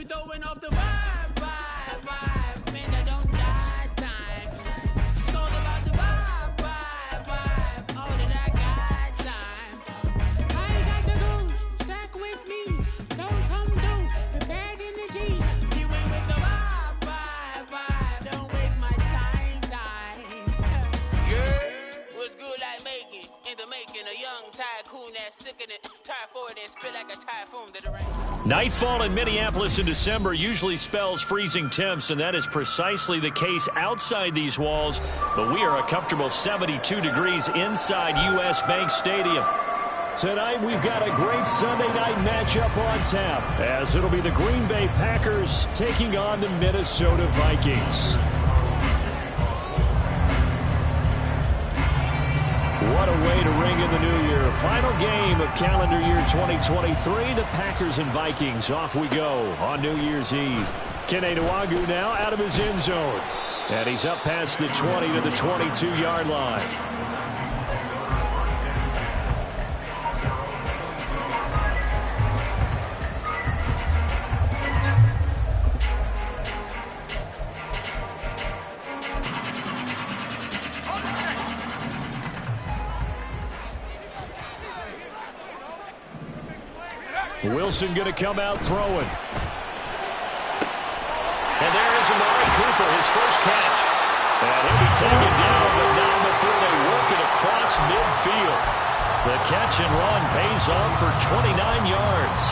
throwing off the vibe. Man, that don't die time. It's all about the vibe. All that I got time. I ain't got the goose, stack with me. Don't come through the bag in the G. You ain't with the vibe. Don't waste my time. Yeah, what's good like making? In the making, a young tycoon that's sickening. Tire forward and spit like a typhoon to the rain. Nightfall in Minneapolis in December usually spells freezing temps, and that is precisely the case outside these walls. But we are a comfortable 72 degrees inside U.S. Bank Stadium. Tonight, we've got a great Sunday night matchup on tap, as it'll be the Green Bay Packers taking on the Minnesota Vikings. What a way to ring in the new year. Final game of calendar year 2023. The Packers and Vikings. Off we go on New Year's Eve. Kene Nwangwu now out of his end zone. And he's up past the 20 to the 22-yard line. Wilson going to come out throwing. And there is Amari Cooper, his first catch. And he'll be taken down, but not before they work it across midfield. The catch and run pays off for 29 yards.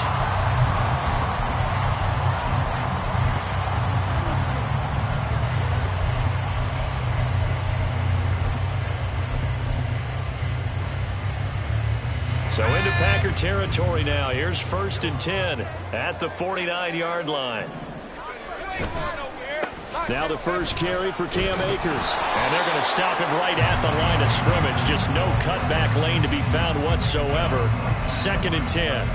So into Packer territory now. Here's 1st and 10 at the 49-yard line. Now the first carry for Cam Akers. And they're going to stop him right at the line of scrimmage. Just no cutback lane to be found whatsoever. 2nd and 10.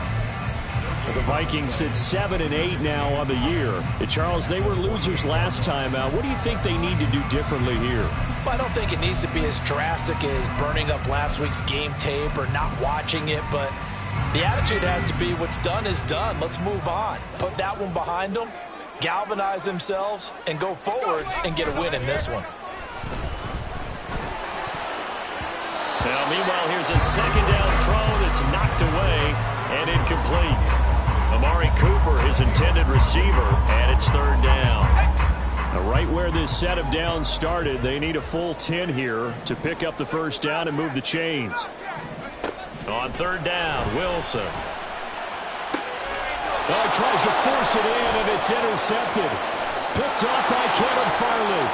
The Vikings sit 7-8 now on the year. Charles, they were losers last time out. What do you think they need to do differently here? Well, I don't think it needs to be as drastic as burning up last week's game tape or not watching it, but the attitude has to be what's done is done. Let's move on. Put that one behind them, galvanize themselves, and go forward and get a win in this one. Now, meanwhile, here's a 2nd down throw that's knocked away and incomplete. Amari Cooper, his intended receiver, and it's 3rd down. Now, right where this set of downs started, they need a full 10 here to pick up the 1st down and move the chains. On 3rd down, Wilson. Oh, he tries to force it in, and it's intercepted. Picked off by Kevin Farley.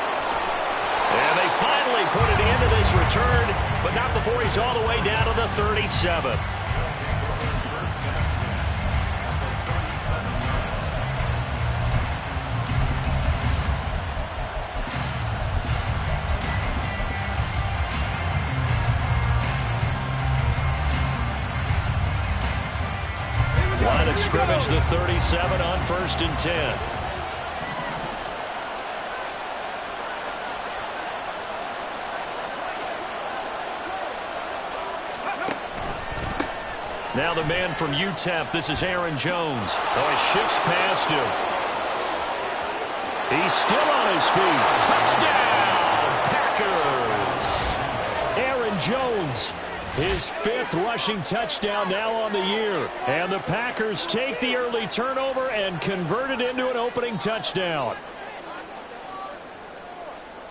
And they finally put it into this return, but not before he's all the way down to the 37. Line of scrimmage, the 37 on 1st and 10. Now the man from UTEP, this is Aaron Jones. Oh, he shifts past him. He's still on his feet. Touchdown, Packers! Aaron Jones, his 5th rushing touchdown now on the year. And the Packers take the early turnover and convert it into an opening touchdown.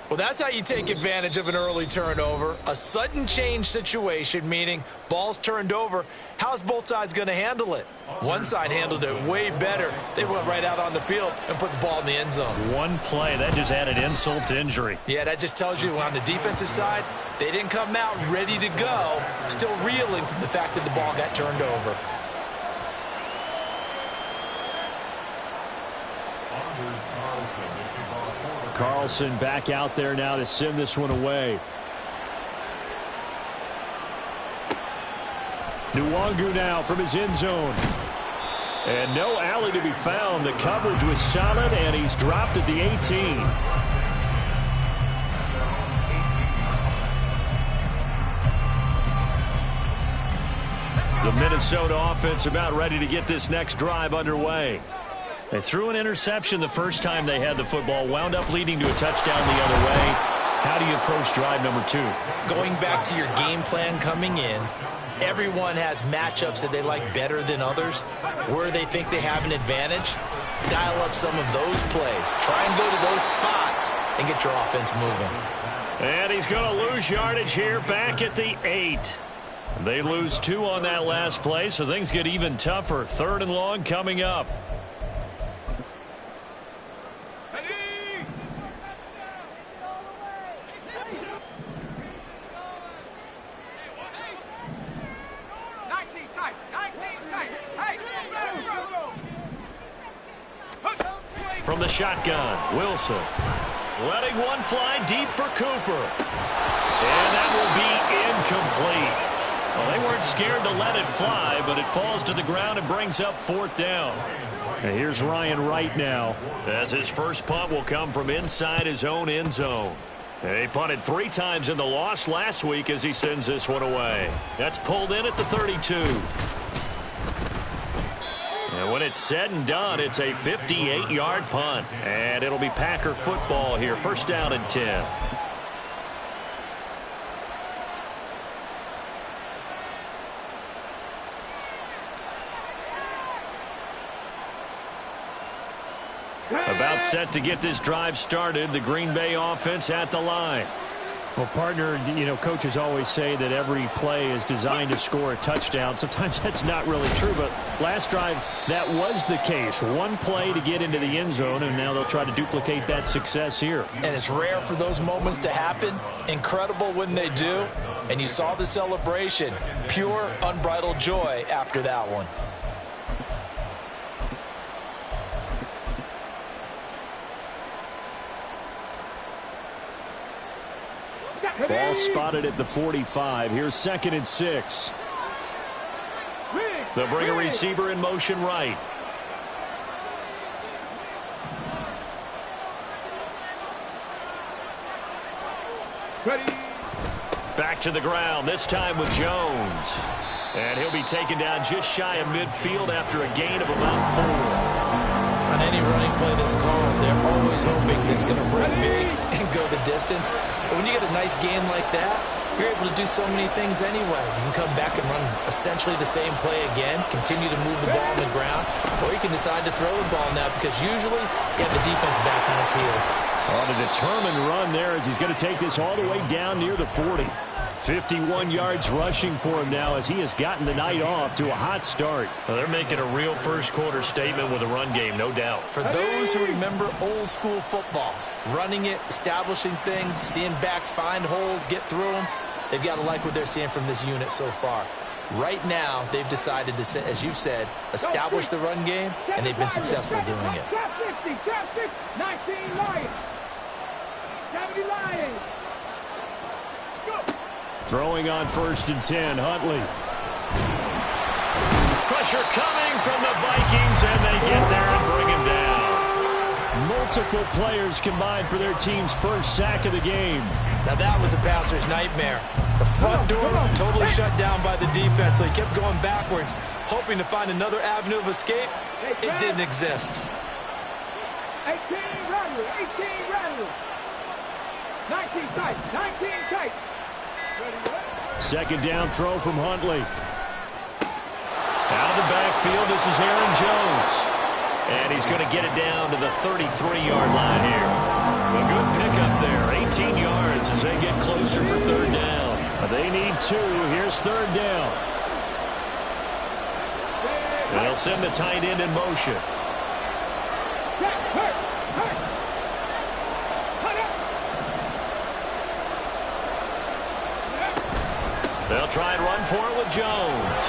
Well, that's how you take advantage of an early turnover. A sudden change situation, meaning ball's turned over. How's both sides going to handle it? One side handled it way better. They went right out on the field and put the ball in the end zone. One play, that just added insult to injury. Yeah, that just tells you on the defensive side, they didn't come out ready to go, still reeling from the fact that the ball got turned over. Carlson back out there now to send this one away. Nwangwu now from his end zone. And no alley to be found. The coverage was solid, and he's dropped at the 18. The Minnesota offense about ready to get this next drive underway. They threw an interception the first time they had the football, wound up leading to a touchdown the other way. How do you approach drive number 2? Going back to your game plan coming in, everyone has matchups that they like better than others. Where they think they have an advantage, dial up some of those plays. Try and go to those spots and get your offense moving. And he's going to lose yardage here back at the 8. They lose 2 on that last play, so things get even tougher. 3rd and long coming up. From the shotgun, Wilson letting one fly deep for Cooper. And that will be incomplete. Well, they weren't scared to let it fly, but it falls to the ground and brings up 4th down. And here's Ryan Wright now, as his first punt will come from inside his own end zone. He punted 3 times in the loss last week as he sends this one away. That's pulled in at the 32. And when it's said and done, it's a 58-yard punt. And it'll be Packer football here. 1st down and 10. About set to get this drive started. The Green Bay offense at the line. Well, partner, coaches always say that every play is designed to score a touchdown. Sometimes that's not really true, but last drive, that was the case. One play to get into the end zone, and now they'll try to duplicate that success here. And it's rare for those moments to happen. Incredible when they do. And you saw the celebration. Pure, unbridled joy after that one. Ball spotted at the 45. Here's 2nd and 6. They'll bring a receiver in motion right. Back to the ground, this time with Jones. And he'll be taken down just shy of midfield after a gain of about 4. On any running play that's called, they're always hoping it's going to break big and go the distance. But when you get a nice game like that, you're able to do so many things anyway. You can come back and run essentially the same play again, continue to move the ball on the ground, or you can decide to throw the ball now because usually you have the defense back on its heels. On a determined run there as he's going to take this all the way down near the 40. 51 yards rushing for him now as he has gotten the night off to a hot start. Well, they're making a real first-quarter statement with a run game, no doubt. For those who remember old-school football, running it, establishing things, seeing backs find holes, get through them, they've got to like what they're seeing from this unit so far. Right now, they've decided to, as you said, establish the run game, and they've been successful doing it. 19 Lions. 70 Lions. Throwing on 1st and 10, Huntley. Pressure coming from the Vikings, and they get there and bring him down. Multiple players combined for their team's first sack of the game. Now that was a passer's nightmare. The front door totally shut down by the defense, so he kept going backwards, hoping to find another avenue of escape. It didn't exist. 18 rattle. 19 tights. 19 tights. 2nd down throw from Huntley. Out of the backfield, this is Aaron Jones. And he's going to get it down to the 33-yard line here. A good pickup there, 18 yards as they get closer for 3rd down. They need 2. Here's 3rd down. They'll send the tight end in motion. They'll try and run for it with Jones.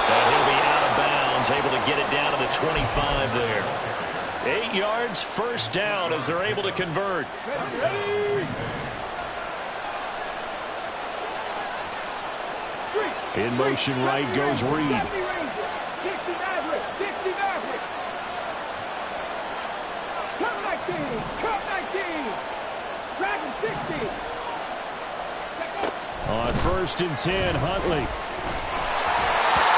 And he'll be out of bounds, able to get it down to the 25 there. 8 yards, 1st down as they're able to convert. In motion right goes Reed. On 1st and 10, Huntley.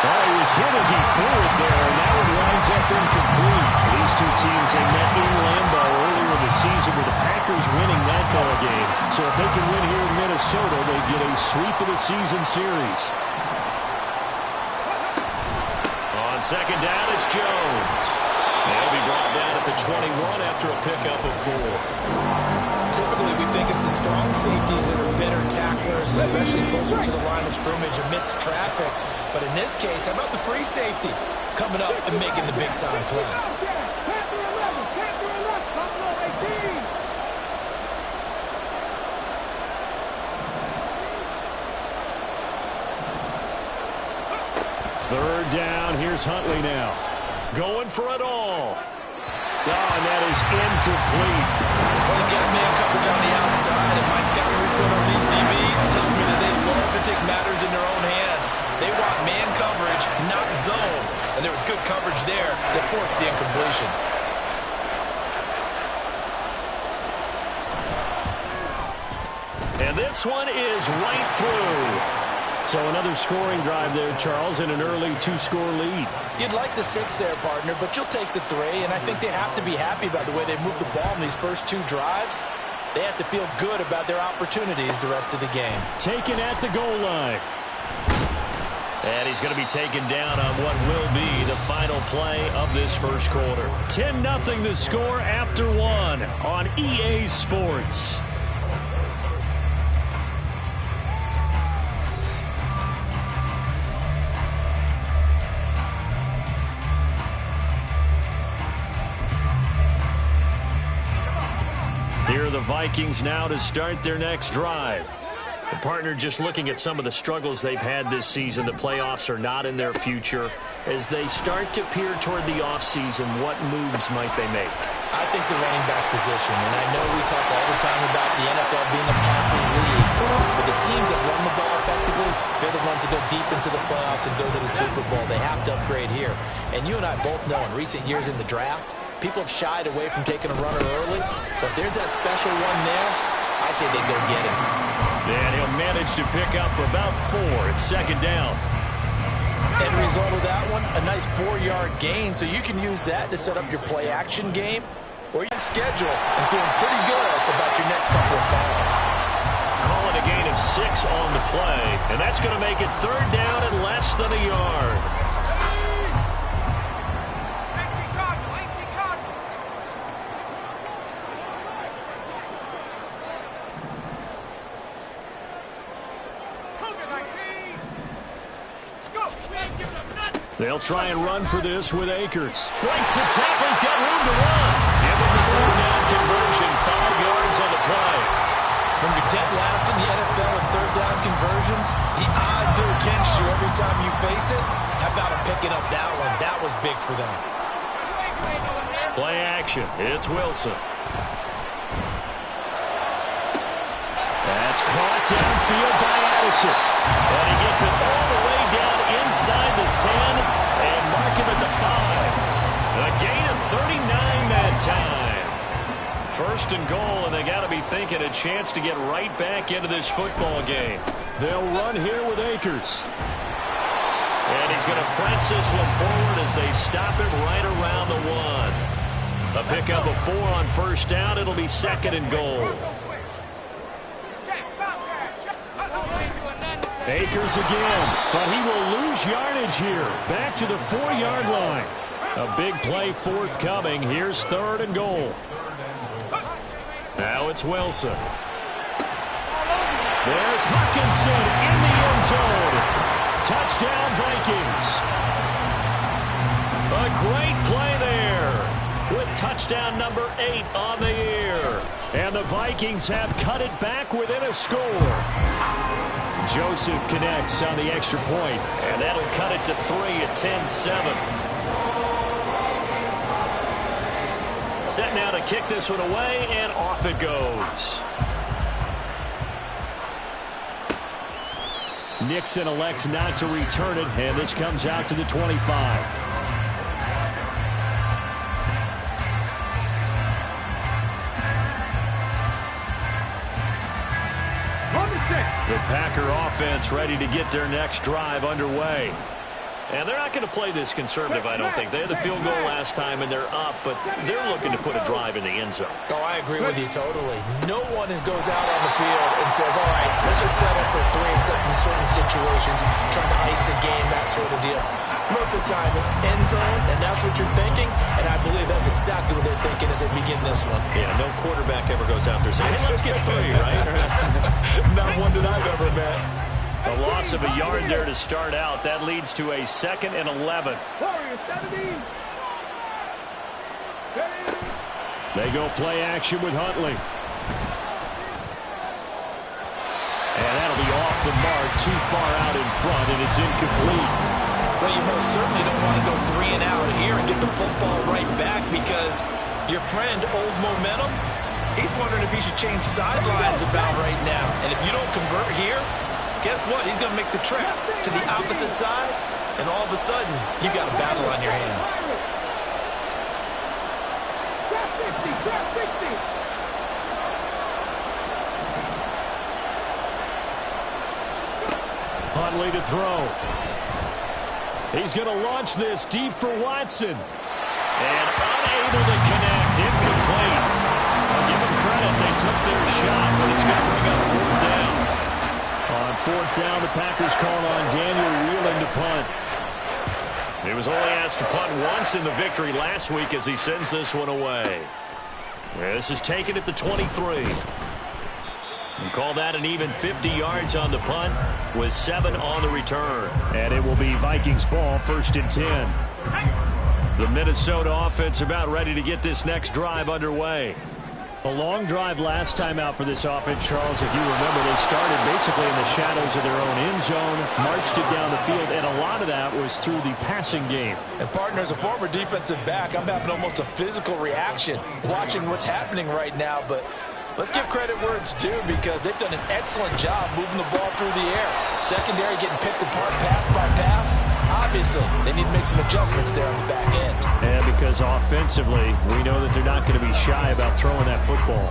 Oh, he was hit as he threw it there, and that one winds up incomplete. as they met in Lambeau earlier in the season with the Packers winning that ball game. So if they can win here in Minnesota, they get a sweep of the season series. On second down, it's Jones. He'll be brought down at the 21 after a pickup of 4. Typically, we think it's the strong safeties that are better tacklers, especially closer to the line of scrimmage amidst traffic. But in this case, how about the free safety coming up and making the big-time play? Third down, here's Huntley now. Going for it all. Oh, and that is incomplete. Well, they've got man coverage on the outside, and my scouting report on these DBs tells me that they love to take matters in their own hands. They want man coverage, not zone. And there was good coverage there that forced the incompletion. And this one is right through. So another scoring drive there, Charles, and an early 2-score lead. You'd like the 6 there, partner, but you'll take the 3, and I think they have to be happy about the way they moved the ball in these first 2 drives. They have to feel good about their opportunities the rest of the game. Taken at the goal line. And he's going to be taken down on what will be the final play of this first quarter. 10-0 the score after 1 on EA Sports. Here are the Vikings now to start their next drive. The partner just looking at some of the struggles they've had this season. The playoffs are not in their future. As they start to peer toward the offseason, what moves might they make? I think the running back position, and I know we talk all the time about the NFL being a passing league, but the teams that run the ball effectively, they're the ones that go deep into the playoffs and go to the Super Bowl. They have to upgrade here. And you and I both know in recent years in the draft, people have shied away from taking a runner early, but there's that special one there. I say they go get him. And he'll manage to pick up about 4. It's second down. End result of that one, a nice 4-yard gain, so you can use that to set up your play-action game or your schedule and feeling pretty good about your next couple of calls. Call it a gain of 6 on the play, and that's going to make it third down and less than a yard. They'll try and run for this with Akers. Breaks the tackle. He's got room to run. Give him the third down conversion. 5 yards on the play. When you're dead last in the NFL in third down conversions, the odds are against you every time you face it. How about him picking up that one? That was big for them. Play action. It's Wilson. That's caught downfield by Addison. And he gets it all the way down inside the 10 and mark him at the 5. A gain of 39 that time. First and goal, and they got to be thinking a chance to get right back into this football game. They'll run here with Akers. And he's going to press this one forward as they stop him right around the 1. A pickup of 4 on first down. It'll be second and goal. Akers again, but he will lose yardage here. Back to the 4-yard line. A big play forthcoming. Here's third and goal. Now it's Wilson. There's Hockenson in the end zone. Touchdown, Vikings. A great play there with touchdown number 8 on the year. And the Vikings have cut it back within a score. Joseph connects on the extra point. And that'll cut it to 3 at 10-7. Set now to kick this one away, and off it goes. Nixon elects not to return it, and this comes out to the 25. The Packer offense ready to get their next drive underway. And they're not going to play this conservative, I don't think. They had the field goal last time, and they're up, but they're looking to put a drive in the end zone. Oh, I agree with you totally. No one goes out on the field and says, all right, let's just settle for 3, except in certain situations, trying to ice a game, that sort of deal. Most of the time, it's end zone, and that's what you're thinking, and I believe that's exactly what they're thinking as they begin this one. Yeah, no quarterback ever goes out there saying, hey, let's get 3, right? Not one that I've ever met. A loss of a yard there to start out. That leads to a 2nd and 11. Warriors 70. They go play action with Huntley. And that'll be off the mark, too far out in front, and it's incomplete. Well, you most certainly don't want to go 3 and out here and get the football right back, because your friend, Old Momentum, he's wondering if he should change sidelines about right now. And if you don't convert here, guess what? He's going to make the trip to the opposite side, and all of a sudden, you've got a battle on your hands. Drop 60. Huntley to throw. He's going to launch this deep for Watson. And unable to connect. Incomplete. I'll give them credit. They took their shot, but it's going to bring up 4th down. On 4th down, the Packers call on Daniel Whelan to punt. He was only asked to punt once in the victory last week as he sends this one away. This is taken at the 23. And call that an even 50 yards on the punt with 7 on the return. And it will be Vikings ball, 1st and 10. The Minnesota offense about ready to get this next drive underway. A long drive last time out for this offense, Charles. If you remember, they started basically in the shadows of their own end zone, marched it down the field, and a lot of that was through the passing game. And, partner, as a former defensive back, I'm having almost a physical reaction watching what's happening right now. But let's give credit where it's due, because they've done an excellent job moving the ball through the air. Secondary getting picked apart pass by pass. Obviously, they need to make some adjustments there on the back end. And because offensively, we know that they're not going to be shy about throwing that football.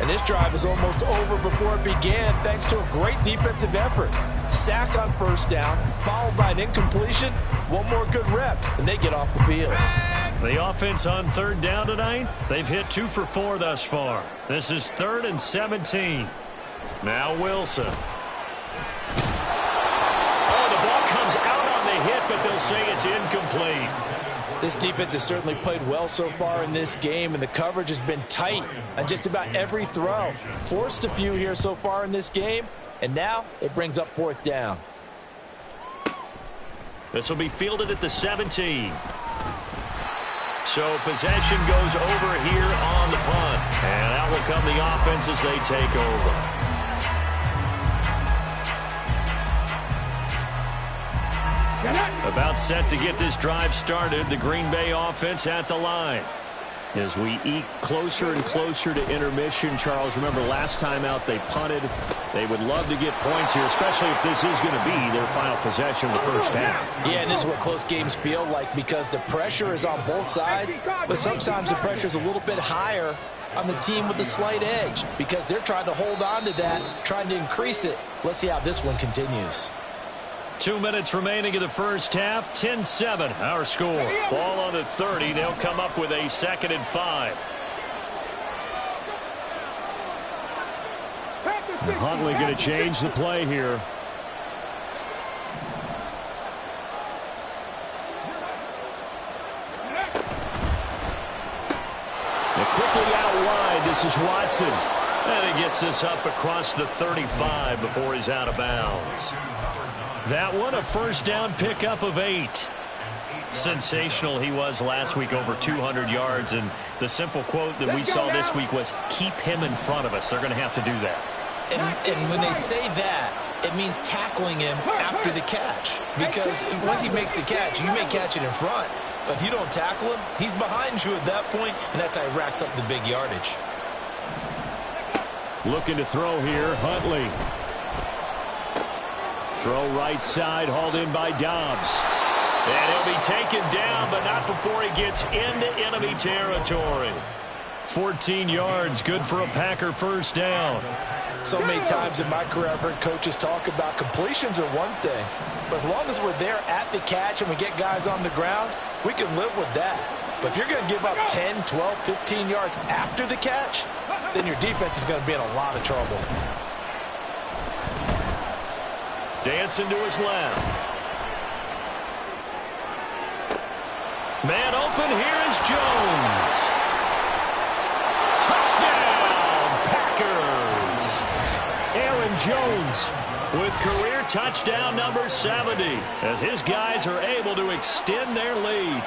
And this drive is almost over before it began, thanks to a great defensive effort. Sack on 1st down, followed by an incompletion. One more good rep, and they get off the field. The offense on 3rd down tonight, they've hit 2 for 4 thus far. This is 3rd and 17. Now Wilson. Oh, the ball comes out on the hit, but they'll say it's incomplete. This defense has certainly played well so far in this game, and the coverage has been tight on just about every throw. Forced a few here so far in this game, and now it brings up 4th down. This will be fielded at the 17. So possession goes over here on the punt. And out will come the offense as they take over. About set to get this drive started. The Green Bay offense at the line. As we eke closer and closer to intermission, Charles, remember last time out they punted. They would love to get points here, especially if this is going to be their final possession of the 1st half. Yeah, and this is what close games feel like, because the pressure is on both sides, but sometimes the pressure is a little bit higher on the team with the slight edge, because they're trying to hold on to that, trying to increase it. Let's see how this one continues. 2 minutes remaining in the 1st half. 10-7 our score. Ball on the 30. They'll come up with a 2nd and 5. Huntley going to change the play here. And quickly out wide. This is Watson. And he gets this up across the 35 before he's out of bounds. That one, a 1st down pickup of 8. Sensational he was last week, over 200 yards. And the simple quote that we saw this week was, keep him in front of us. They're going to have to do that. And when they say that, it means tackling him after the catch. Because once he makes the catch, you may catch it in front. But if you don't tackle him, he's behind you at that point, and that's how he racks up the big yardage. Looking to throw here, Huntley. Throw right side, hauled in by Dobbs. And he'll be taken down, but not before he gets into enemy territory. 14 yards, good for a Packer 1st down. So many times in my career, I've heard coaches talk about completions are one thing, but as long as we're there at the catch and we get guys on the ground, we can live with that. But if you're going to give up 10, 12, 15 yards after the catch, then your defense is going to be in a lot of trouble. Dancing to his left. Man open, here is Jones. Touchdown, Packers. Aaron Jones With career touchdown number 70, as his guys are able to extend their lead.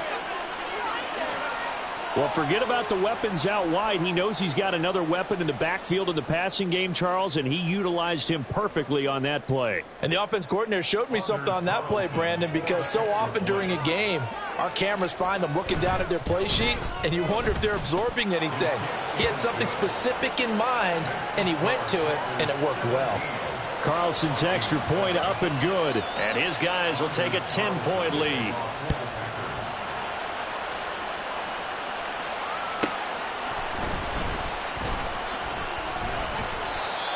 Well, forget about the weapons out wide. He knows he's got another weapon in the backfield in the passing game, Charles, and he utilized him perfectly on that play. And the offense coordinator showed me something on that play, Brandon, because so often during a game, our cameras find them looking down at their play sheets, and you wonder if they're absorbing anything. He had something specific in mind, and he went to it, and it worked well. Carlson's extra point up and good. And his guys will take a 10-point lead.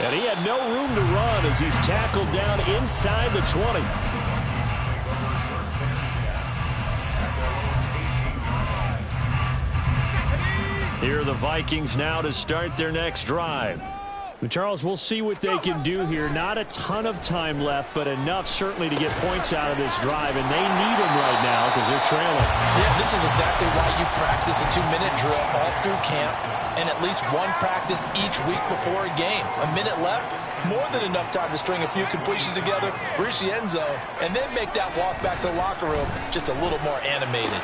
And he had no room to run as he's tackled down inside the 20. Here are the Vikings now to start their next drive. Charles, we'll see what they can do here. Not a ton of time left, but enough certainly to get points out of this drive, and they need them right now because they're trailing. Yeah, this is exactly why you practice a 2-minute drill all through camp and at least one practice each week before a game. A minute left, more than enough time to string a few completions together, reach the end zone, and then make that walk back to the locker room just a little more animated.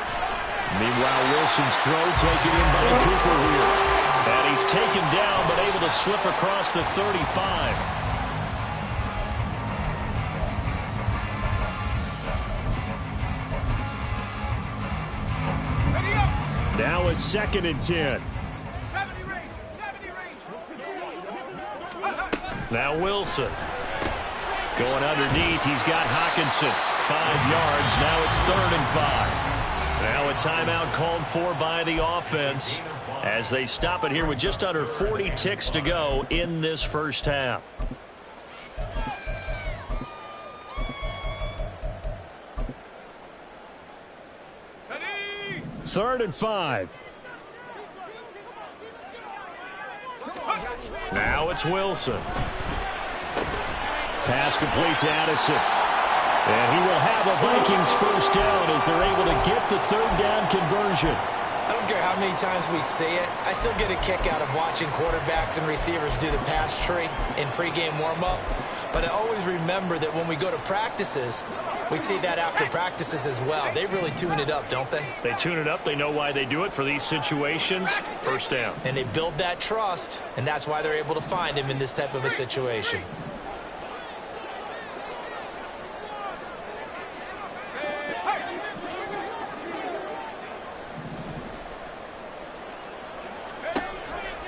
Meanwhile, Wilson's throw taken in by Cooper here. And he's taken down, but able to slip across the 35. Now a 2nd and 10. 70 range. 70 range. Now Wilson. Going underneath, he's got Hockenson. 5 yards, now it's 3rd and 5. Now a timeout called for by the offense as they stop it here with just under 40 ticks to go in this first half. Ready? 3rd and 5. Now it's Wilson. Pass complete to Addison. And he will have a Vikings first down as they're able to get the 3rd down conversion. I don't care how many times we see it. I still get a kick out of watching quarterbacks and receivers do the pass tree in pregame warm-up. But I always remember that when we go to practices, we see that after practices as well. They really tune it up, don't they? They tune it up. They know why they do it for these situations. First down. And they build that trust, and that's why they're able to find him in this type of a situation.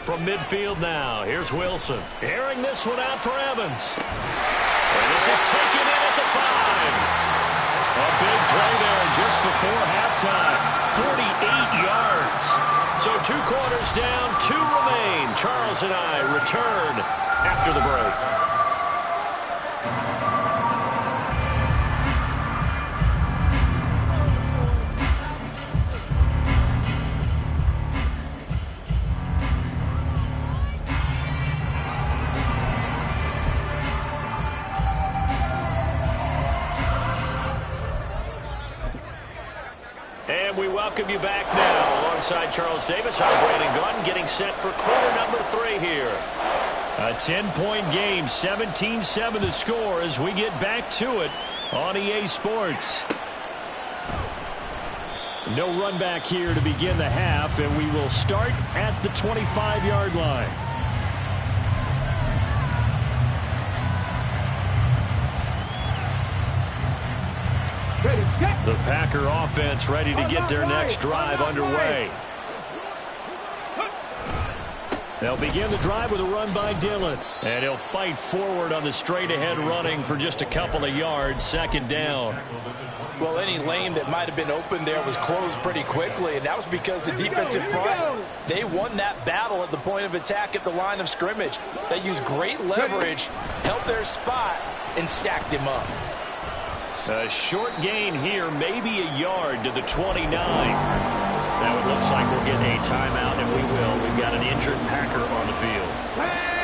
From midfield now, here's Wilson. Airing this one out for Evans. And this is taken in at the 5. A big play there just before halftime. 48 yards. So 2 quarters down, 2 remain. Charles and I return after the break. And we welcome you back now alongside Charles Davis. I'm Brandon Gaudin getting set for quarter number 3 here. A 10-point game, 17-7 the score as we get back to it on EA Sports. No run back here to begin the half, and we will start at the 25-yard line. The Packer offense ready to get their next drive underway. They'll begin the drive with a run by Dillon. And he'll fight forward on the straight-ahead running for just a couple of yards. Second down. Well, any lane that might have been open there was closed pretty quickly, and that was because the defensive front, they won that battle at the point of attack at the line of scrimmage. They used great leverage, held their spot, and stacked him up. A short gain here, maybe a yard to the 29. Now it looks like we'll get a timeout, and we will. We've got an injured Packer on the field.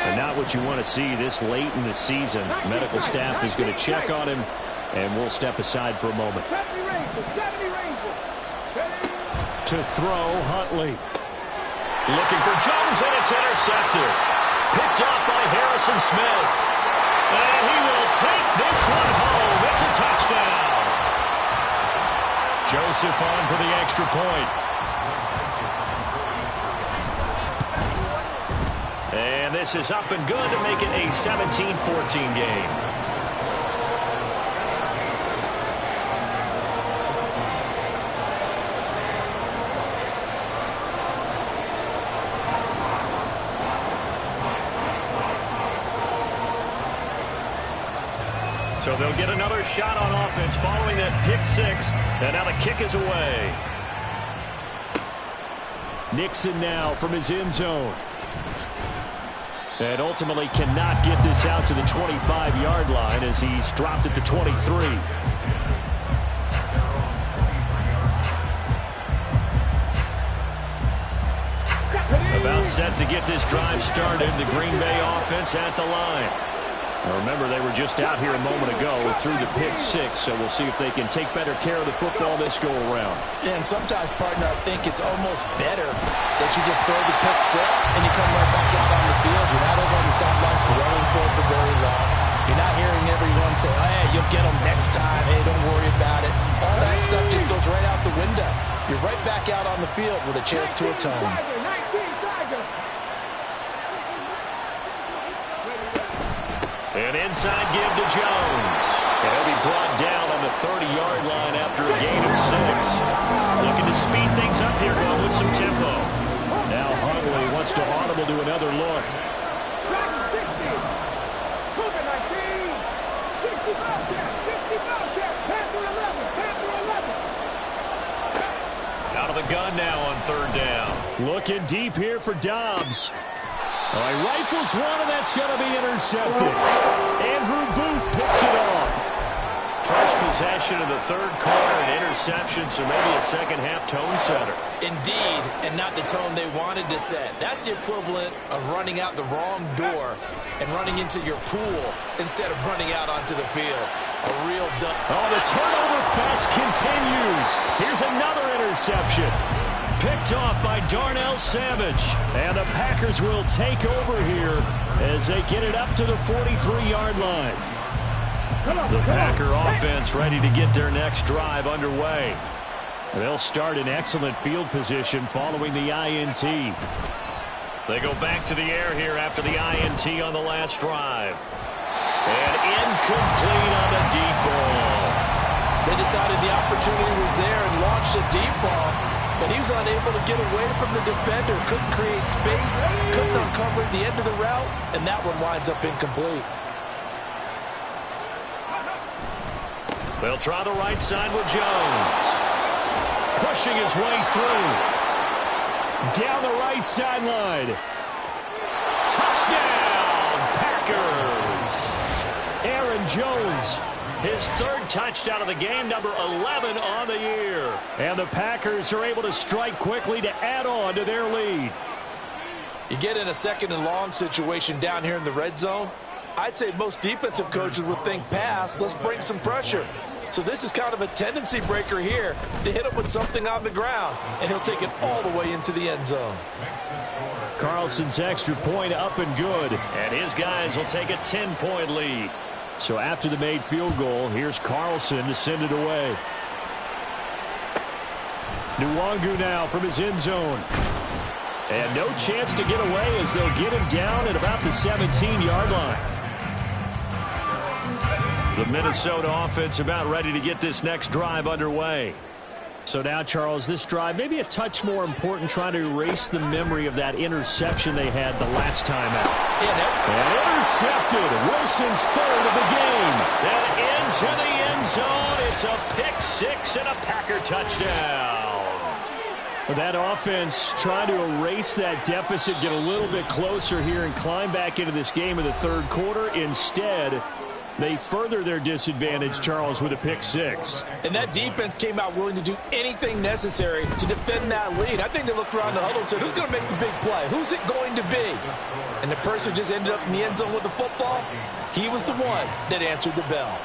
And not what you want to see this late in the season. Medical staff is going to check on him, and we'll step aside for a moment. To throw, Huntley. Looking for Jones, and it's intercepted. Picked off by Harrison Smith. And he will take this one home. It's a touchdown. Joseph on for the extra point. And this is up and good to make it a 17-14 game. So they'll get another shot on offense following that pick six. And now the kick is away. Nixon now from his end zone. And ultimately cannot get this out to the 25-yard line as he's dropped at the 23. About set to get this drive started. The Green Bay offense at the line. Now remember, they were just out here a moment ago through the pick six, so we'll see if they can take better care of the football this go-around. And sometimes, partner, I think it's almost better that you just throw the pick six and you come right back out on the field. You're not over on the sidelines dwelling for very long. You're not hearing everyone say, hey, you'll get them next time. Hey, don't worry about it. All that stuff just goes right out the window. You're right back out on the field with a chance to atone. An inside give to Jones. And he'll be brought down on the 30-yard line after a gain of 6. Looking to speed things up here, going with some tempo. Now Huntley wants to audible to another look. Out of the gun now on third down. Looking deep here for Dobbs. He rifles one, and that's going to be intercepted. Andrew Booth picks it off. First possession of the third quarter, an interception, so maybe a second-half tone setter. Indeed, and not the tone they wanted to set. That's the equivalent of running out the wrong door and running into your pool instead of running out onto the field. A real dump. Oh, the turnover fest continues. Here's another interception. Picked off by Darnell Savage. And the Packers will take over here as they get it up to the 43-yard line. The Packer offense ready to get their next drive underway. They'll start in excellent field position following the INT. They go back to the air here after the INT on the last drive. And incomplete on the deep ball. They decided the opportunity was there and launched a deep ball. But he was unable to get away from the defender. Couldn't create space. Couldn't uncover the end of the route. And that one winds up incomplete. They'll try the right side with Jones. Pushing his way through. Down the right sideline. Touchdown, Packers. Aaron Jones. His third touchdown of the game, number 11 on the year. And the Packers are able to strike quickly to add on to their lead. You get in a second and long situation down here in the red zone. I'd say most defensive coaches would think pass. Let's bring some pressure. So this is kind of a tendency breaker here to hit him with something on the ground. And he'll take it all the way into the end zone. Carlson's extra point up and good. And his guys will take a 10-point lead. So after the made field goal, here's Carlson to send it away. Nwangu now from his end zone. And no chance to get away as they'll get him down at about the 17-yard line. The Minnesota offense about ready to get this next drive underway. So now, Charles, this drive maybe a touch more important, trying to erase the memory of that interception they had the last time out. And intercepted. Wilson's third of the game. And into the end zone. It's a pick six and a Packer touchdown. That offense trying to erase that deficit, get a little bit closer here, and climb back into this game in the third quarter. Instead, they further their disadvantage, Charles, with a pick six. And that defense came out willing to do anything necessary to defend that lead. I think they looked around the huddle and said, who's going to make the big play? Who's it going to be? And the person who just ended up in the end zone with the football, he was the one that answered the bell.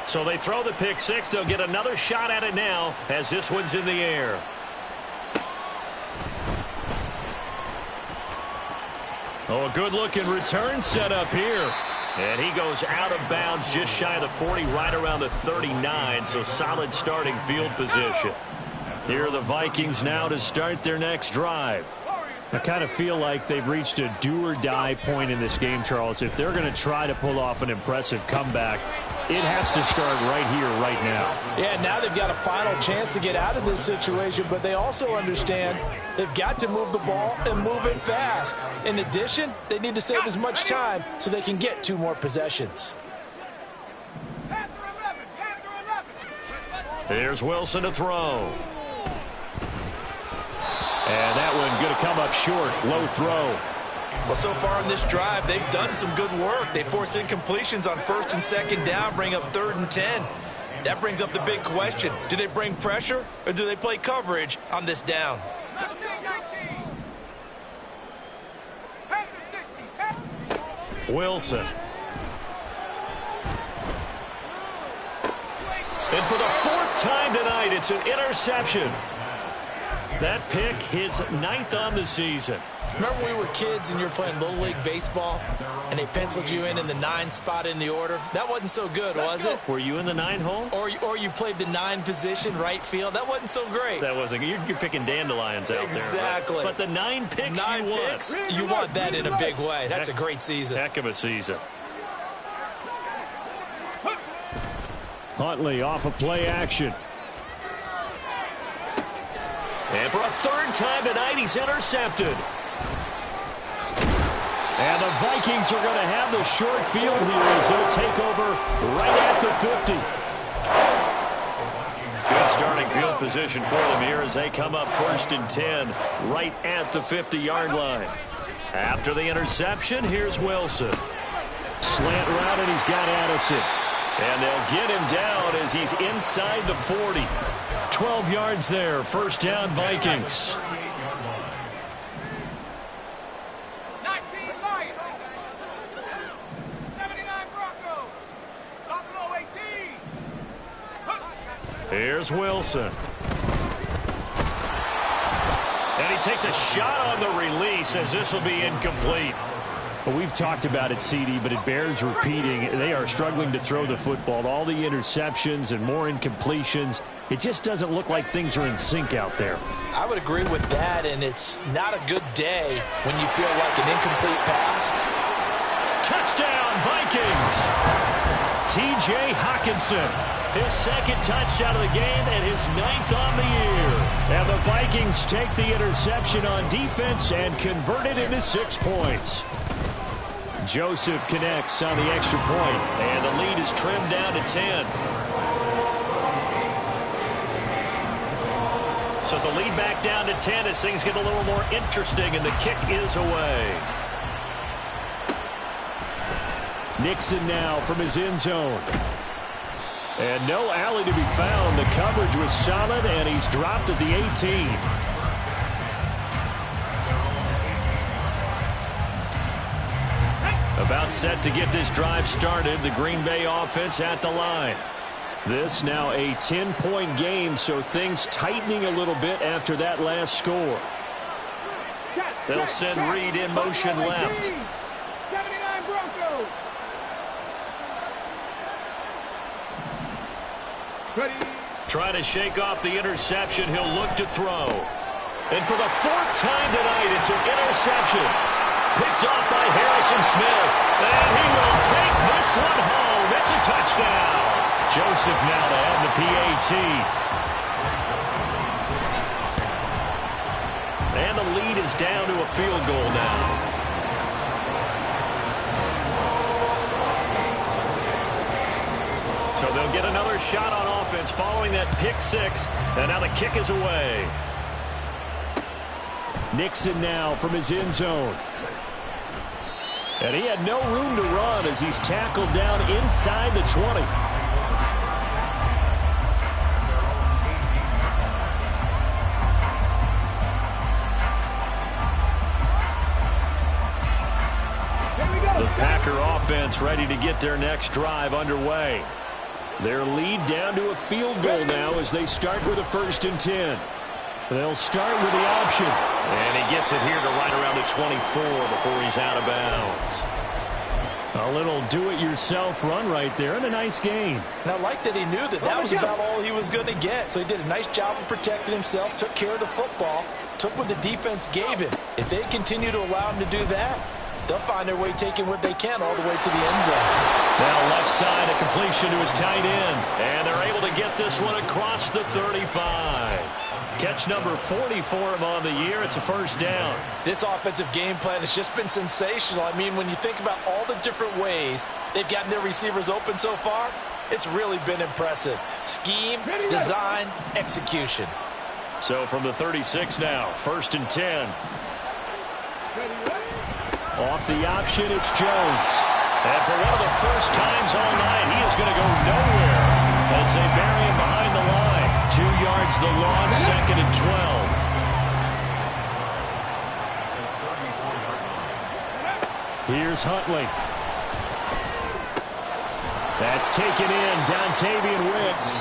So they throw the pick six. They'll get another shot at it now as this one's in the air. Oh, a good-looking return set up here. And he goes out of bounds just shy of the 40, right around the 39, so solid starting field position. Here are the Vikings now to start their next drive. I kind of feel like they've reached a do-or-die point in this game, Charles. If they're going to try to pull off an impressive comeback, it has to start right here, right now. Yeah, now they've got a final chance to get out of this situation, but they also understand they've got to move the ball and move it fast. In addition, they need to save as much time so they can get 2 more possessions. Here's Wilson to throw. And that one going to come up short. Low throw. Well, so far on this drive, they've done some good work. They force incompletions on 1st and 2nd down, bring up 3rd and 10. That brings up the big question. Do they bring pressure or do they play coverage on this down? Wilson. And for the 4th time tonight, it's an interception. That pick, his 9th on the season. Remember when we were kids and you were playing Little League Baseball and they penciled you in the 9 spot in the order? That wasn't so good, was it? Were you in the 9 hole? Or you played the 9 position, right field? That wasn't so great. That wasn't. You're picking dandelions out exactly. there. Right? But the 9 picks 9 you picks, want. you want that in a big way. That's a great season. Heck of a season. Huntley off of play action. And for a 3rd time tonight, he's intercepted. And the Vikings are going to have the short field here as they'll take over right at the 50. Good starting field position for them here as they come up 1st and 10 right at the 50-yard line. After the interception, here's Wilson. Slant route, and he's got Addison. And they'll get him down as he's inside the 40. 12 yards there. 1st down, Vikings. 19 Lions. 79 Broncos. Buffalo 18. Here's Wilson. And he takes a shot on the release as this will be incomplete. Well, we've talked about it, CD, but it bears repeating. They are struggling to throw the football. All the interceptions and more incompletions. It just doesn't look like things are in sync out there. I would agree with that, and it's not a good day when you feel like an incomplete pass. Touchdown, Vikings! T.J. Hockenson, his 2nd touchdown of the game and his 9th on the year. And the Vikings take the interception on defense and convert it into 6 points. Joseph connects on the extra point, and the lead is trimmed down to 10. So the lead back down to 10 as things get a little more interesting, and the kick is away. Nixon now from his end zone. And no alley to be found. The coverage was solid, and he's dropped at the 18. About set to get this drive started. The Green Bay offense at the line. This now a 10-point game, so things tightening a little bit after that last score. They'll send Reed in motion left. 79 Broncos. Trying to shake off the interception. He'll look to throw. And for the 4th time tonight, it's an interception. Picked off by Harrison Smith. And he will take this one home. It's a touchdown. Joseph now to have the PAT. And the lead is down to a field goal now. So they'll get another shot on offense following that pick six. And now the kick is away. Nixon now from his end zone. And he had no room to run as he's tackled down inside the 20. The Packer offense ready to get their next drive underway. Their lead down to a field goal now as they start with a 1st and 10. They'll start with the option. And he gets it here to right around the 24 before he's out of bounds. A little do-it-yourself run right there and a nice gain. And I like that he knew that that was about all he was going to get. So he did a nice job of protecting himself, took care of the football, took what the defense gave him. If they continue to allow him to do that, they'll find their way taking what they can all the way to the end zone. Now left side, a completion to his tight end. And they're able to get this one across the 35. Catch number 40 for him on the year. It's a 1st down. This offensive game plan has just been sensational. I mean, when you think about all the different ways they've gotten their receivers open so far, it's really been impressive. Scheme, design, execution. So from the 36 now, 1st and 10. Off the option, it's Jones. And for one of the first times all night, he is going to go nowhere as they bury him behind the line. 2 yards the loss, 2nd and 12. Here's Huntley. That's taken in. Dontavian Wicks.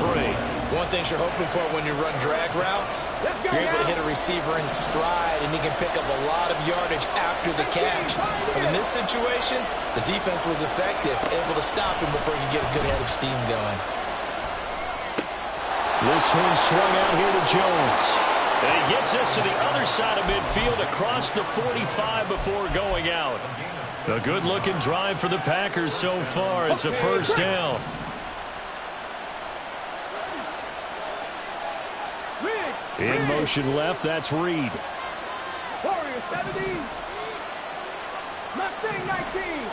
3. One thing you're hoping for when you run drag routes, you're able to hit a receiver in stride, and he can pick up a lot of yardage after the catch. But in this situation, the defense was effective, able to stop him before he could get a good head of steam going. This one swung out here to Jones. And he gets this to the other side of midfield across the 45 before going out. A good-looking drive for the Packers so far. It's a 1st down. In motion left, that's Reed. Warriors 70. Mustang 19.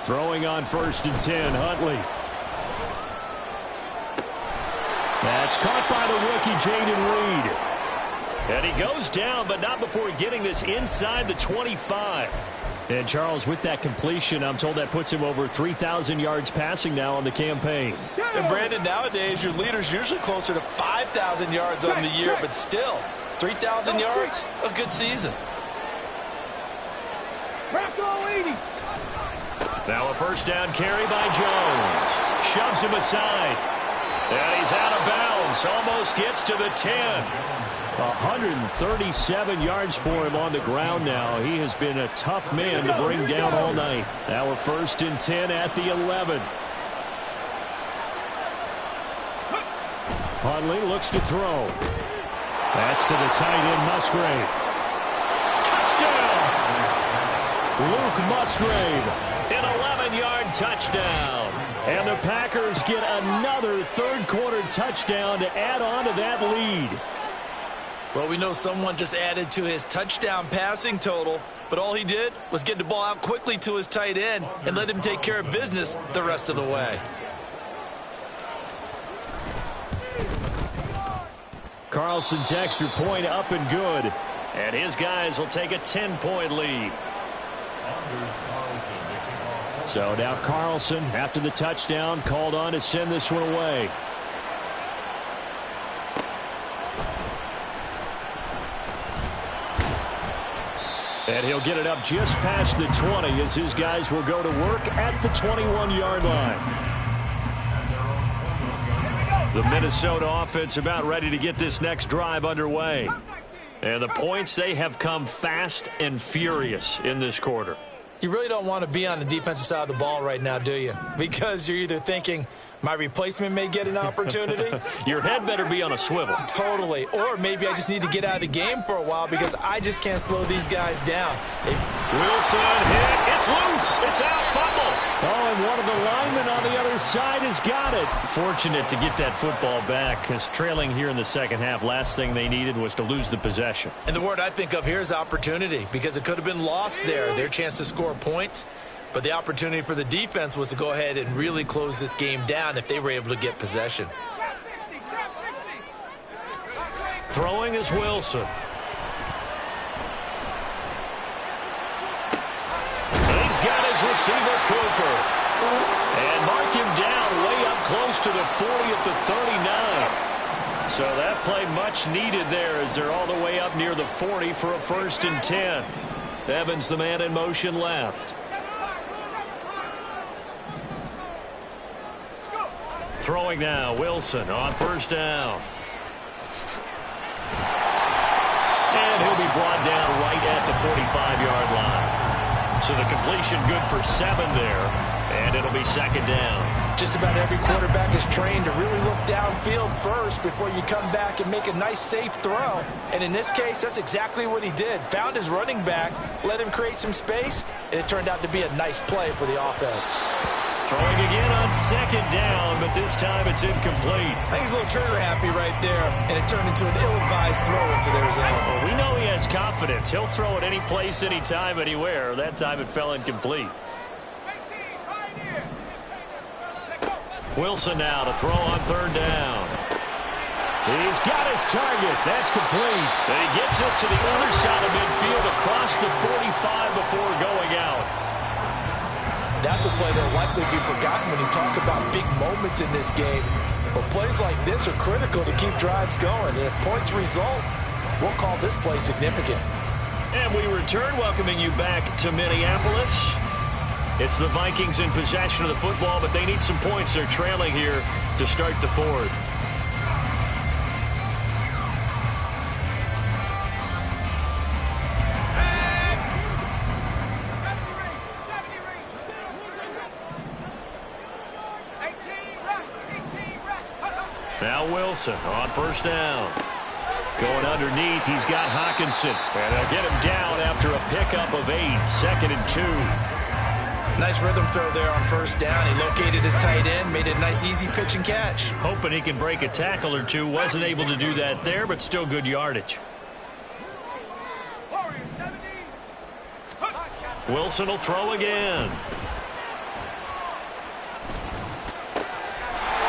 Throwing on 1st and 10, Huntley. That's caught by the rookie, Jaden Reed. And he goes down, but not before getting this inside the 25. And, Charles, with that completion, I'm told that puts him over 3,000 yards passing now on the campaign. And, Brandon, nowadays your leader's usually closer to 5,000 yards on the year, but still, 3,000 yards, a good season. Rocco 80. Now a 1st down carry by Jones. Shoves him aside. And he's out of bounds. Almost gets to the 10. 137 yards for him on the ground now. He has been a tough man to bring down all night. Now a 1st and 10 at the 11. Huntley looks to throw. That's to the tight end, Musgrave. Touchdown! Luke Musgrave. An 11-yard touchdown. And the Packers get another 3rd-quarter touchdown to add on to that lead. Well, we know someone just added to his touchdown passing total, but all he did was get the ball out quickly to his tight end and let him take care of business the rest of the way. Carlson's extra point up and good. And his guys will take a 10-point lead. So now Carlson, after the touchdown, called on to send this one away. And he'll get it up just past the 20 as his guys will go to work at the 21-yard line. The Minnesota offense about ready to get this next drive underway. And the points, they have come fast and furious in this quarter. You really don't want to be on the defensive side of the ball right now, do you? Because you're either thinking, My replacement may get an opportunity. Your head better be on a swivel. Totally. Or maybe I just need to get out of the game for a while because I just can't slow these guys down. Wilson hit. It's loose. It's out. Fumble. Oh, and one of the linemen on the other side has got it. Fortunate to get that football back because trailing here in the second half, last thing they needed was to lose the possession. And the word I think of here is opportunity because it could have been lost there, their chance to score points. But the opportunity for the defense was to go ahead and really close this game down if they were able to get possession. Throwing is Wilson. He's got his receiver, Cooper. And mark him down way up close to the 40 at the 39. So that play much needed there as they're all the way up near the 40 for a 1st and 10. Evans, the man in motion left. Throwing now, Wilson on 1st down. And he'll be brought down right at the 45-yard line. So the completion good for 7 there, and it'll be 2nd down. Just about every quarterback is trained to really look downfield first before you come back and make a nice, safe throw. And in this case, that's exactly what he did. Found his running back, let him create some space, and it turned out to be a nice play for the offense. Throwing again on 2nd down, but this time it's incomplete. I think he's a little trigger happy right there, and it turned into an ill-advised throw into their zone. Well, we know he has confidence. He'll throw it any place, anytime, anywhere. That time it fell incomplete. Wilson now to throw on 3rd down. He's got his target. That's complete. And he gets us to the other side of midfield across the 45 before going out. That's a play that'll likely be forgotten when you talk about big moments in this game. But plays like this are critical to keep drives going. And if points result, we'll call this play significant. And we return, welcoming you back to Minneapolis. It's the Vikings in possession of the football, but they need some points. They're trailing here to start the 4th. Now Wilson on 1st down. Going underneath, he's got Hockenson. And they'll get him down after a pickup of 8. 2nd and 2. Nice rhythm throw there on 1st down. He located his tight end, made it a nice easy pitch and catch. Hoping he can break a tackle or two. Wasn't able to do that there, but still good yardage. Wilson will throw again.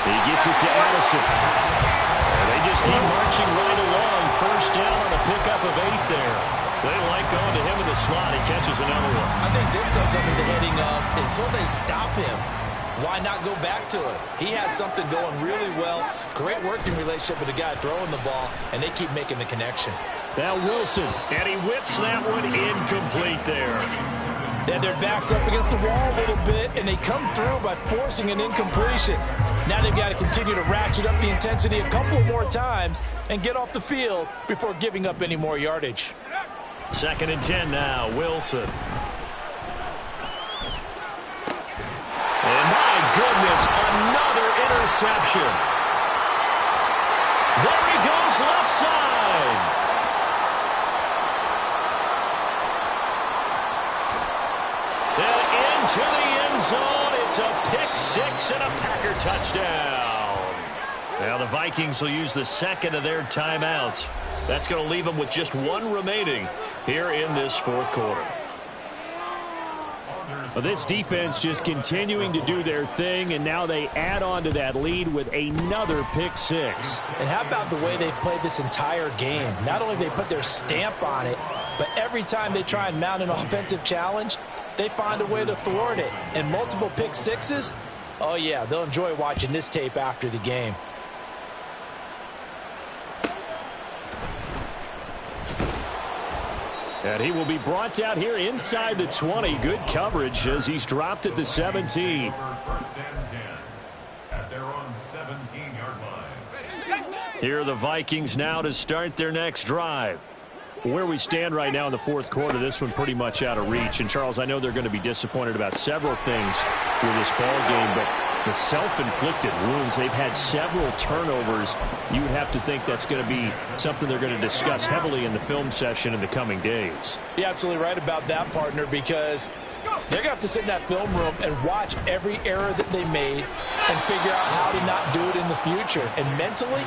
He gets it to Addison. And they just keep marching right along. 1st down on a pickup of 8 there. They like going to him in the slot. He catches another one. I think this comes under the heading of until they stop him, why not go back to it? He has something going really well. Great working relationship with the guy throwing the ball, and they keep making the connection. Now Wilson. And he whips that one incomplete there. They had their backs up against the wall a little bit, and they come through by forcing an incompletion. Now they've got to continue to ratchet up the intensity a couple more times and get off the field before giving up any more yardage. 2nd and 10 now, Wilson. And my goodness, another interception. There he goes left side. And into the end zone. It's a pick 6 and a Packer touchdown. Now the Vikings will use the 2nd of their timeouts. That's going to leave them with just 1 remaining here in this 4th quarter. Well, this defense just continuing to do their thing, and now they add on to that lead with another pick 6. And how about the way they've played this entire game? Not only they put their stamp on it, but every time they try and mount an offensive challenge, they find a way to thwart it. And multiple pick 6s, oh yeah, they'll enjoy watching this tape after the game. And he will be brought down here inside the 20. Good coverage as he's dropped at the 17. 1st and 10 at their own 17-yard line. Here are the Vikings now to start their next drive. Where we stand right now in the 4th quarter, this one pretty much out of reach. And, Charles, I know they're going to be disappointed about several things with this ball game, but The self-inflicted wounds. They've had several turnovers. You would have to think that's going to be something they're going to discuss heavily in the film session in the coming days. You're absolutely right about that, partner, because they're going to have to sit in that film room and watch every error that they made and figure out how to not do it in the future. And mentally,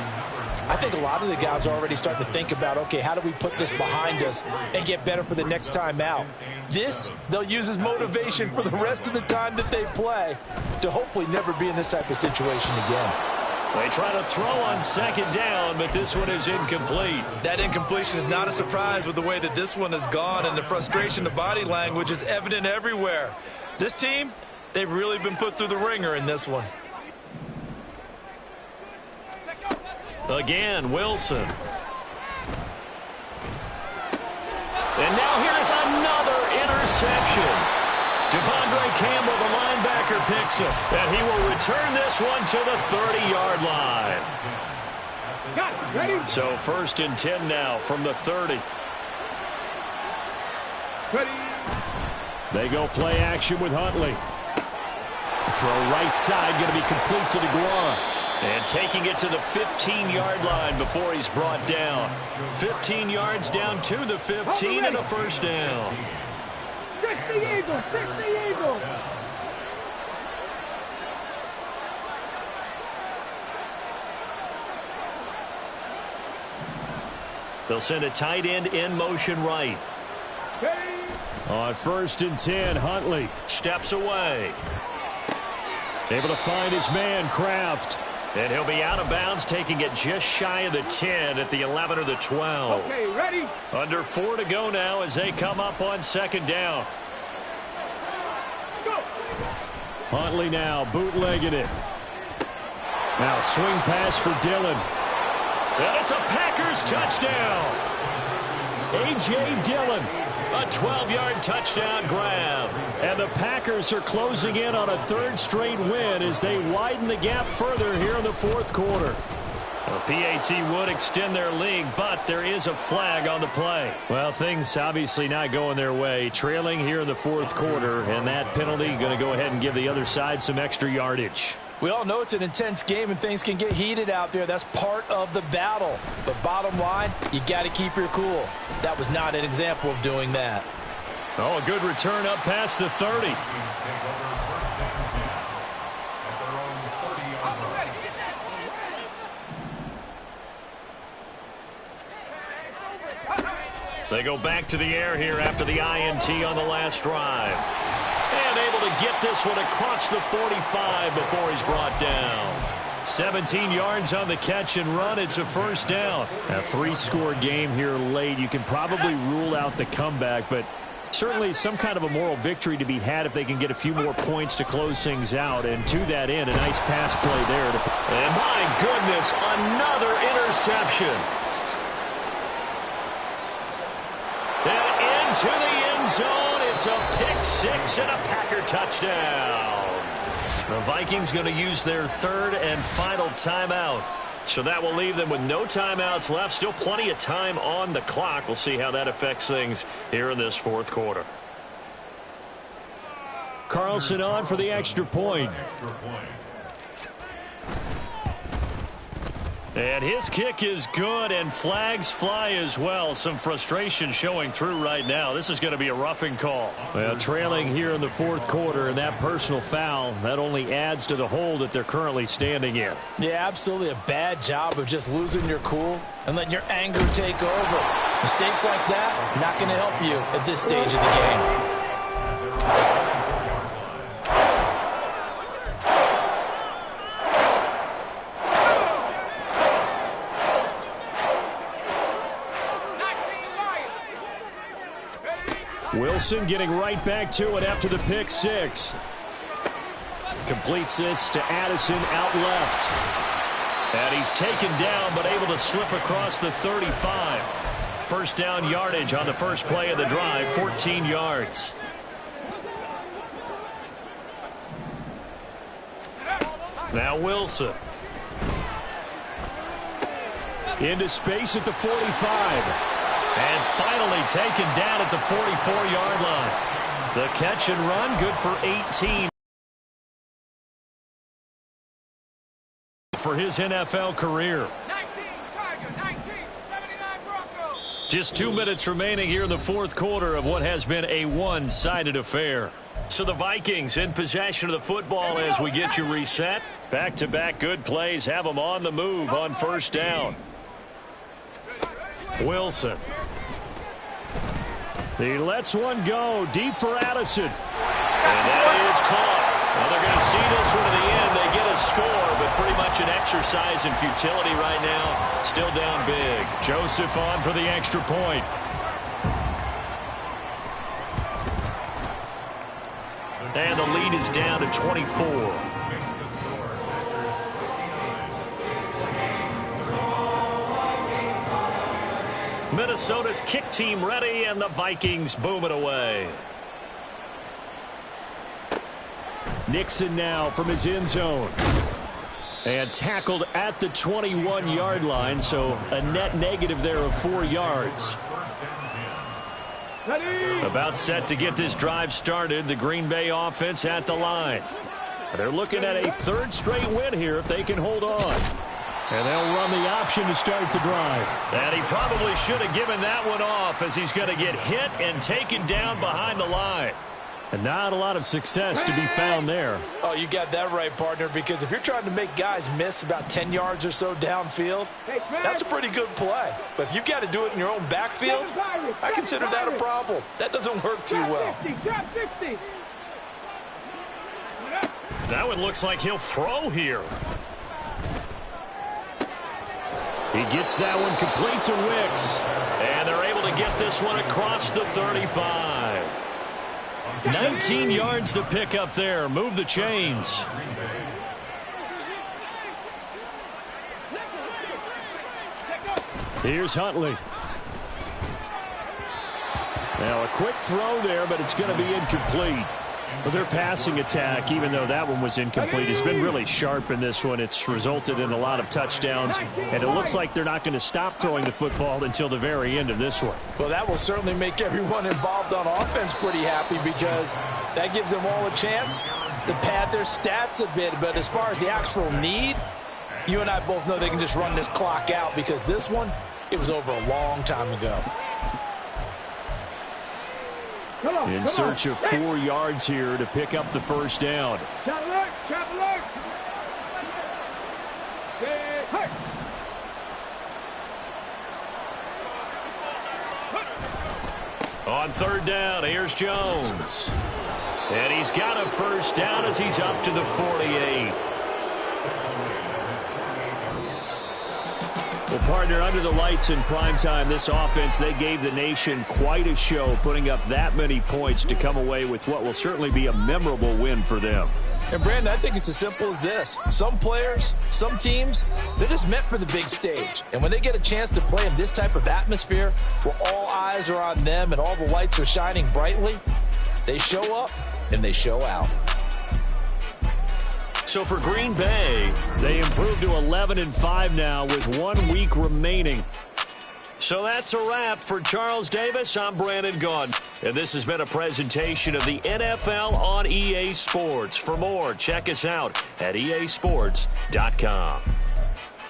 I think a lot of the guys are already starting to think about, okay, how do we put this behind us and get better for the next time out? This, they'll use as motivation for the rest of the time that they play to hopefully never be in this type of situation again. They try to throw on second down, but this one is incomplete. That incompletion is not a surprise with the way that this one has gone, and the frustration, the body language is evident everywhere. This team, they've really been put through the ringer in this one. Again, Wilson. And now here's another interception. Devondre Campbell, the linebacker, picks him. And he will return this one to the 30-yard line. Got it. Ready? So 1st and 10 now from the 30. Ready? They go play action with Huntley. Throw right side, going to be complete to DeGuara. And taking it to the 15-yard line before he's brought down. 15 yards down to the 15 and a first down. Stretch the eagle. Stretch the eagle. They'll send a tight end in motion right. Ready? On 1st and 10, Huntley Steps away. able to find his man, Kraft. And he'll be out of bounds, taking it just shy of the 10 at the 11 or the 12. Okay, ready? Under 4 to go now as they come up on second down. Let's go. Huntley now bootlegging it. Now swing pass for Dillon. And it's a Packers touchdown. A.J. Dillon, a 12-yard touchdown grab. And the Packers are closing in on a 3rd straight win as they widen the gap further here in the 4th quarter. The PAT would extend their lead, but there is a flag on the play. Well, things obviously not going their way. Trailing here in the 4th quarter, and that penalty going to go ahead and give the other side some extra yardage. We all know it's an intense game and things can get heated out there. That's part of the battle. But bottom line, you got to keep your cool. That was not an example of doing that. Oh, a good return up past the 30. They go back to the air here after the INT on the last drive. And able to get this one across the 45 before he's brought down. 17 yards on the catch and run. It's a first down. A 3-score game here late. You can probably rule out the comeback, but certainly some kind of a moral victory to be had if they can get a few more points to close things out. And to that end, a nice pass play there. And my goodness, another interception. And into the end zone. It's a pick six and a Packer touchdown. The Vikings going to use their 3rd and final timeout. So that will leave them with no timeouts left. Still plenty of time on the clock. We'll see how that affects things here in this 4th quarter. Carlson on for the extra point. And his kick is good, and flags fly as well. Some frustration showing through right now. This is going to be a roughing call. Well, trailing here in the 4th quarter, and that personal foul, that only adds to the hole that they're currently standing in. Yeah, absolutely a bad job of just losing your cool and letting your anger take over. Mistakes like that, not going to help you at this stage of the game. Wilson getting right back to it after the pick six. Completes this to Addison out left. And he's taken down but able to slip across the 35. First down yardage on the first play of the drive, 14 yards. Now Wilson. Into space at the 45. And finally taken down at the 44-yard line. The catch and run, good for 18. for his NFL career. 19, Tiger, 19, 79 Broncos. Just 2 minutes remaining here in the fourth quarter of what has been a one-sided affair. So the Vikings in possession of the football as we get you reset. Back-to-back good plays have them on the move on first down. Wilson. He lets one go deep for Addison. And that is caught. Well, they're going to see this one to the end. They get a score, but pretty much an exercise in futility right now. Still down big. Joseph on for the extra point. And the lead is down to 24. Minnesota's kick team ready, and the Vikings boom it away. Nixon now from his end zone. And tackled at the 21-yard line, so a net negative there of 4 yards. About set to get this drive started. The Green Bay offense at the line. They're looking at a third straight win here if they can hold on. And they'll run the option to start the drive. And he probably should have given that one off as he's going to get hit and taken down behind the line. And not a lot of success to be found there. Oh, you got that right, partner, because if you're trying to make guys miss about 10 yards or so downfield, that's a pretty good play. But if you've got to do it in your own backfield, I consider that a problem. That doesn't work too well. That one looks like he'll throw here. He gets that one complete to Wicks. And they're able to get this one across the 35. 19 yards to pick up there. Move the chains. Here's Huntley. Now a quick throw there, but it's going to be incomplete. But their passing attack, even though that one was incomplete, has been really sharp in this one. It's resulted in a lot of touchdowns, and it looks like they're not going to stop throwing the football until the very end of this one. Well, that will certainly make everyone involved on offense pretty happy because that gives them all a chance to pad their stats a bit. But as far as the actual need, you and I both know they can just run this clock out because this one, it was over a long time ago. In search of 4 yards here to pick up the first down. On third down, here's Jones. And he's got a first down as he's up to the 48. Well, partner, under the lights in primetime, this offense, they gave the nation quite a show, putting up that many points to come away with what will certainly be a memorable win for them. And, Brandon, I think it's as simple as this. Some players, some teams, they're just meant for the big stage. And when they get a chance to play in this type of atmosphere where all eyes are on them and all the lights are shining brightly, they show up and they show out. So for Green Bay, they improved to 11-5 now with 1 week remaining. So that's a wrap for Charles Davis. I'm Brandon Gaudin, and this has been a presentation of the NFL on EA Sports. For more, check us out at easports.com.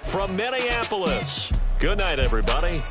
From Minneapolis, good night, everybody.